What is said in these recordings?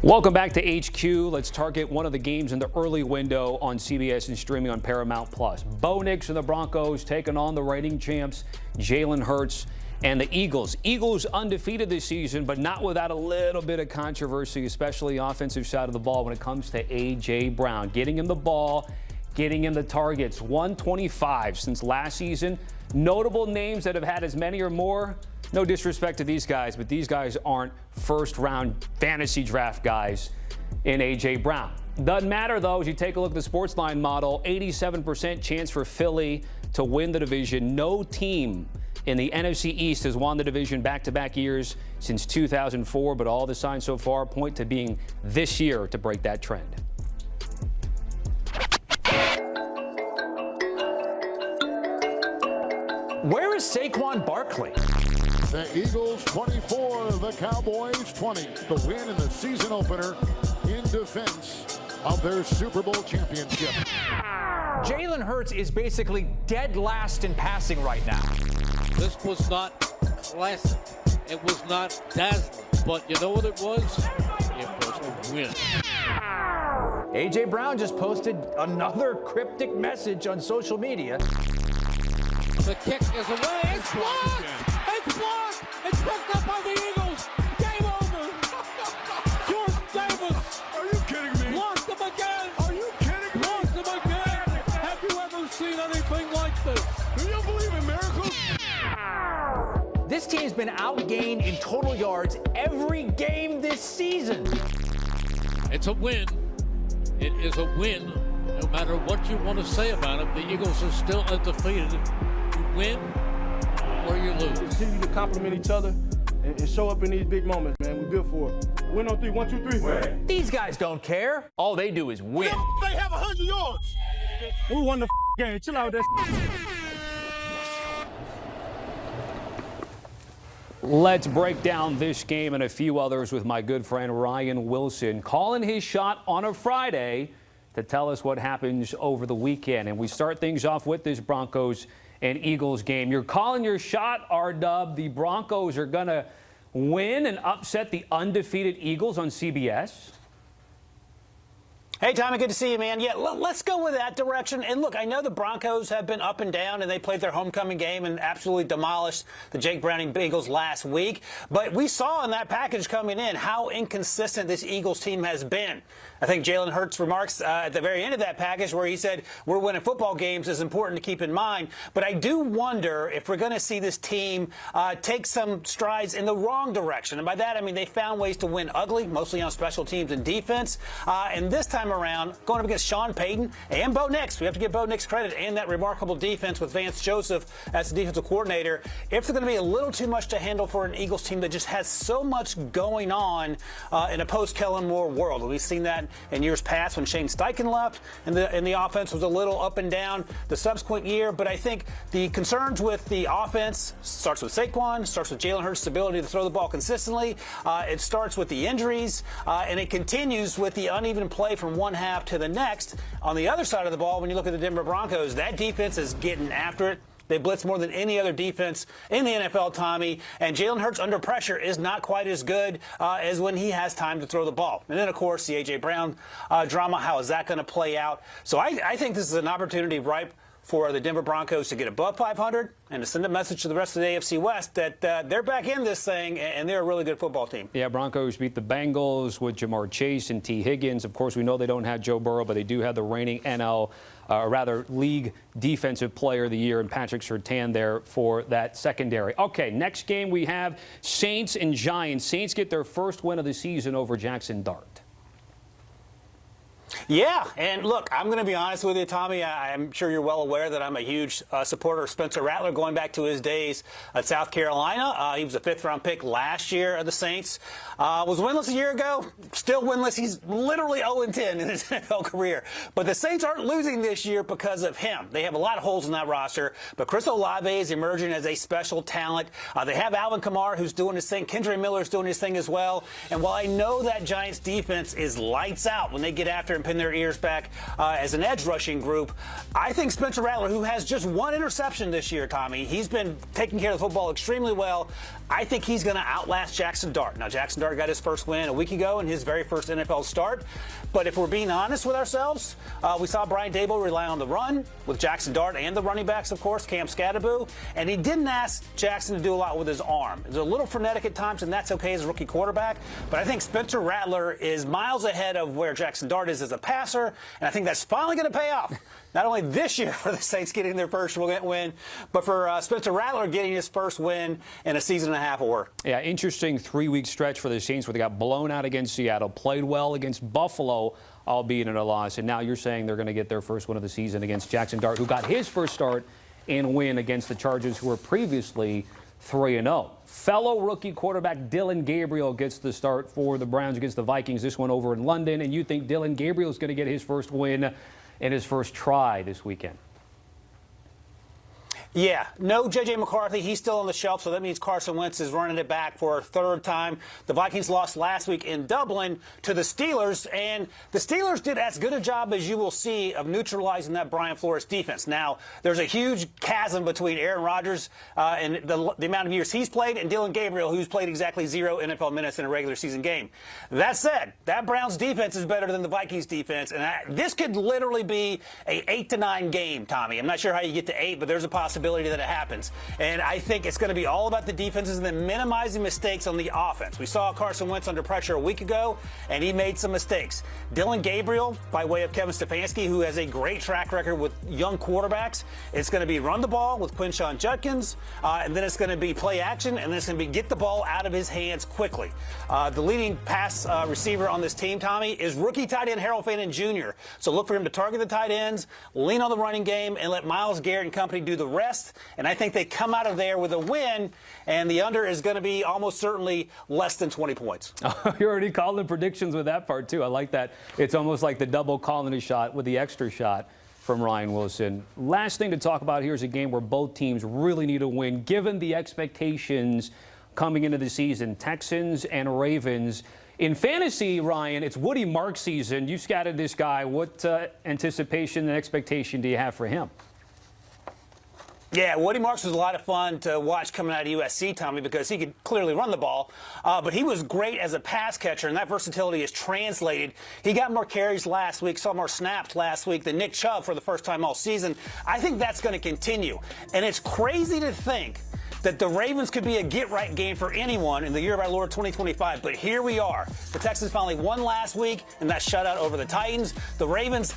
Welcome back to HQ. Let's target one of the games in the early window on CBS and streaming on Paramount+. Bo Nix and the Broncos taking on the reigning champs, Jalen Hurts and the Eagles. Eagles undefeated this season, but not without a little bit of controversy, especially offensive side of the ball when it comes to A.J. Brown. Getting him the ball, getting him the targets. 125 since last season. Notable names that have had as many or more. No disrespect to these guys, but these guys aren't first-round fantasy draft guys in A.J. Brown. Doesn't matter, though, as you take a look at the Sportsline model, 87% chance for Philly to win the division. No team in the NFC East has won the division back-to-back years since 2004, but all the signs so far point to being this year to break that trend. Where is Saquon Barkley? The Eagles 24, the Cowboys 20. The win in the season opener in defense of their Super Bowl championship. Jalen Hurts is basically dead last in passing right now. This was not classic. It was not dazzling. But you know what it was? It was a win. A.J. Brown just posted another cryptic message on social media. The kick is away. It's blocked! It's blocked! It's picked up by the Eagles. Game over. George Davis. Are you kidding me? Lost him again. Are you kidding me? Lost him again. Have you ever seen anything like this? Do you believe in miracles? This team's been outgained in total yards every game this season. It's a win. It is a win. No matter what you want to say about it, the Eagles are still undefeated. You win or you lose. Continue to compliment each other and show up in these big moments, man. We're good for it. Win on three. 1, 2, 3. Win. These guys don't care. All they do is win. They have 100 yards. We won the game. Chill out with that. Let's break down this game and a few others with my good friend Ryan Wilson, calling his shot on a Friday to tell us what happens over the weekend. And we start things off with this Broncos and Eagles game. You're calling your shot, R-Dub. The Broncos are going to win and upset the undefeated Eagles on CBS. Hey, Tommy, good to see you, man. Yeah, let's go with that direction. And look, I know the Broncos have been up and down, and they played their homecoming game and absolutely demolished the Jake Browning Eagles last week. But we saw in that package coming in how inconsistent this Eagles team has been. I think Jalen Hurts' remarks at the very end of that package where he said we're winning football games is important to keep in mind. But I do wonder if we're going to see this team take some strides in the wrong direction. And by that, I mean they found ways to win ugly, mostly on special teams and defense. And this time around, going up against Sean Payton and Bo Nix. We have to give Bo Nix credit and that remarkable defense with Vance Joseph as the defensive coordinator. If they're going to be a little too much to handle for an Eagles team that just has so much going on in a post-Kellen Moore world. We've seen that in years past when Shane Steichen left and the offense was a little up and down the subsequent year. But I think the concerns with the offense starts with Saquon, starts with Jalen Hurts' ability to throw the ball consistently. It starts with the injuries, and it continues with the uneven play from one half to the next. On the other side of the ball, when you look at the Denver Broncos, that defense is getting after it. They blitz more than any other defense in the NFL, Tommy. And Jalen Hurts under pressure is not quite as good as when he has time to throw the ball. And then, of course, the A.J. Brown drama, how is that going to play out? So I think this is an opportunity ripe for the Denver Broncos to get above 500 and to send a message to the rest of the AFC West that they're back in this thing and they're a really good football team. Yeah, Broncos beat the Bengals with Jamar Chase and T. Higgins. Of course, we know they don't have Joe Burrow, but they do have the reigning league defensive player of the year and Patrick Surtain there for that secondary. Okay, next game we have Saints and Giants. Saints get their first win of the season over Jaxson Dart. Yeah, and look, I'm going to be honest with you, Tommy. I'm sure you're well aware that I'm a huge supporter of Spencer Rattler going back to his days at South Carolina. He was a fifth-round pick last year of the Saints. Was winless a year ago, still winless. He's literally 0-10 in his NFL career. But the Saints aren't losing this year because of him. They have a lot of holes in that roster, but Chris Olave is emerging as a special talent. They have Alvin Kamara, who's doing his thing. Kendra Miller's doing his thing as well. And while I know that Giants defense is lights out when they get after him, pin their ears back as an edge rushing group, I think Spencer Rattler, who has just one interception this year, Tommy, he's been taking care of the football extremely well. I think he's going to outlast Jaxson Dart. Now, Jaxson Dart got his first win a week ago in his very first NFL start. But if we're being honest with ourselves, we saw Brian Daboll rely on the run with Jaxson Dart and the running backs, of course, Cam Scatterboo. And he didn't ask Jaxson to do a lot with his arm. It was a little frenetic at times, and that's okay as a rookie quarterback. But I think Spencer Rattler is miles ahead of where Jaxson Dart is as a passer, and I think that's finally going to pay off. Not only this year for the Saints getting their first win, but for Spencer Rattler getting his first win in a season and a half of work. Yeah, interesting 3-week stretch for the Saints where they got blown out against Seattle, played well against Buffalo, albeit in a loss, and now you're saying they're going to get their first win of the season against Jaxson Dart, who got his first start and win against the Chargers, who were previously 3-0. Fellow rookie quarterback Dillon Gabriel gets the start for the Browns against the Vikings, this one over in London, and you think Dillon Gabriel is going to get his first win in his first try this weekend? Yeah, no J.J. McCarthy. He's still on the shelf, so that means Carson Wentz is running it back for a third time. The Vikings lost last week in Dublin to the Steelers, and the Steelers did as good a job as you will see of neutralizing that Brian Flores defense. Now, there's a huge chasm between Aaron Rodgers and the amount of years he's played and Dillon Gabriel, who's played exactly 0 NFL minutes in a regular season game. That said, that Browns defense is better than the Vikings defense, and this could literally be a 8-9 game, Tommy. I'm not sure how you get to 8, but there's a possibility that it happens. And I think it's going to be all about the defenses and then minimizing mistakes on the offense. We saw Carson Wentz under pressure a week ago, and he made some mistakes. Dillon Gabriel, by way of Kevin Stefanski, who has a great track record with young quarterbacks, it's going to be run the ball with Quinshon Judkins, and then it's going to be play action, and then it's going to be get the ball out of his hands quickly. The leading pass receiver on this team, Tommy, is rookie tight end Harold Fannin Jr. So look for him to target the tight ends, lean on the running game, and let Myles Garrett and company do the rest. And I think they come out of there with a win, and the under is going to be almost certainly less than 20 points. You already called the predictions with that part, too. I like that. It's almost like the double calling a shot with the extra shot from Ryan Wilson. Last thing to talk about here is a game where both teams really need a win, given the expectations coming into the season. Texans and Ravens. In fantasy, Ryan, it's Woody Marks season. You scouted this guy. What anticipation and expectation do you have for him? Yeah, Woody Marks was a lot of fun to watch coming out of USC, Tommy, because he could clearly run the ball. But he was great as a pass catcher, and that versatility is translated. He got more carries last week, saw more snaps last week than Nick Chubb for the first time all season. I think that's going to continue. And it's crazy to think that the Ravens could be a get-right game for anyone in the year of our Lord 2025. But here we are. The Texans finally won last week in that shutout over the Titans. The Ravens,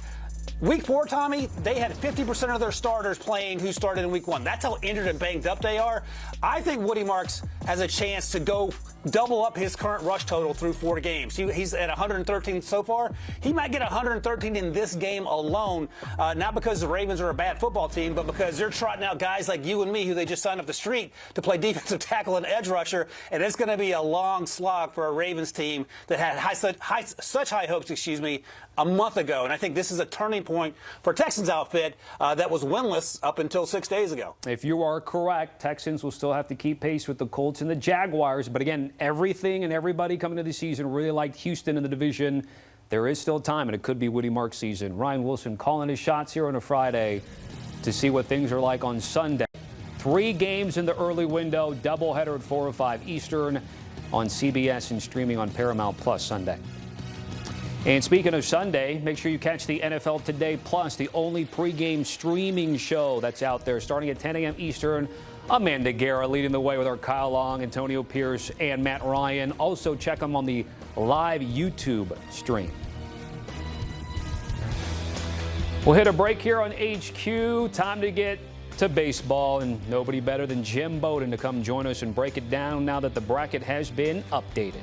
Week 4, Tommy, they had 50% of their starters playing who started in Week 1. That's how injured and banged up they are. I think Woody Marks has a chance to go double up his current rush total through 4 games. He's at 113 so far. He might get 113 in this game alone, not because the Ravens are a bad football team, but because they're trotting out guys like you and me who they just signed up the street to play defensive tackle and edge rusher, and it's going to be a long slog for a Ravens team that had such high hopes, a month ago. And I think this is a turning point for Texans outfit that was winless up until 6 days ago. If you are correct, Texans will still have to keep pace with the Colts and the Jaguars. But again, everything and everybody coming into the season really liked Houston in the division. There is still time, and it could be Woody Marks season. Ryan Wilson calling his shots here on a Friday to see what things are like on Sunday. 3 games in the early window, doubleheader at 4 or 5 Eastern on CBS and streaming on Paramount Plus Sunday. And speaking of Sunday, make sure you catch the NFL Today Plus, the only pregame streaming show that's out there, starting at 10 a.m. Eastern. Amanda Guerra leading the way with our Kyle Long, Antonio Pierce, and Matt Ryan. Also, check them on the live YouTube stream. We'll hit a break here on HQ. Time to get to baseball, and nobody better than Jim Bowden to come join us and break it down now that the bracket has been updated.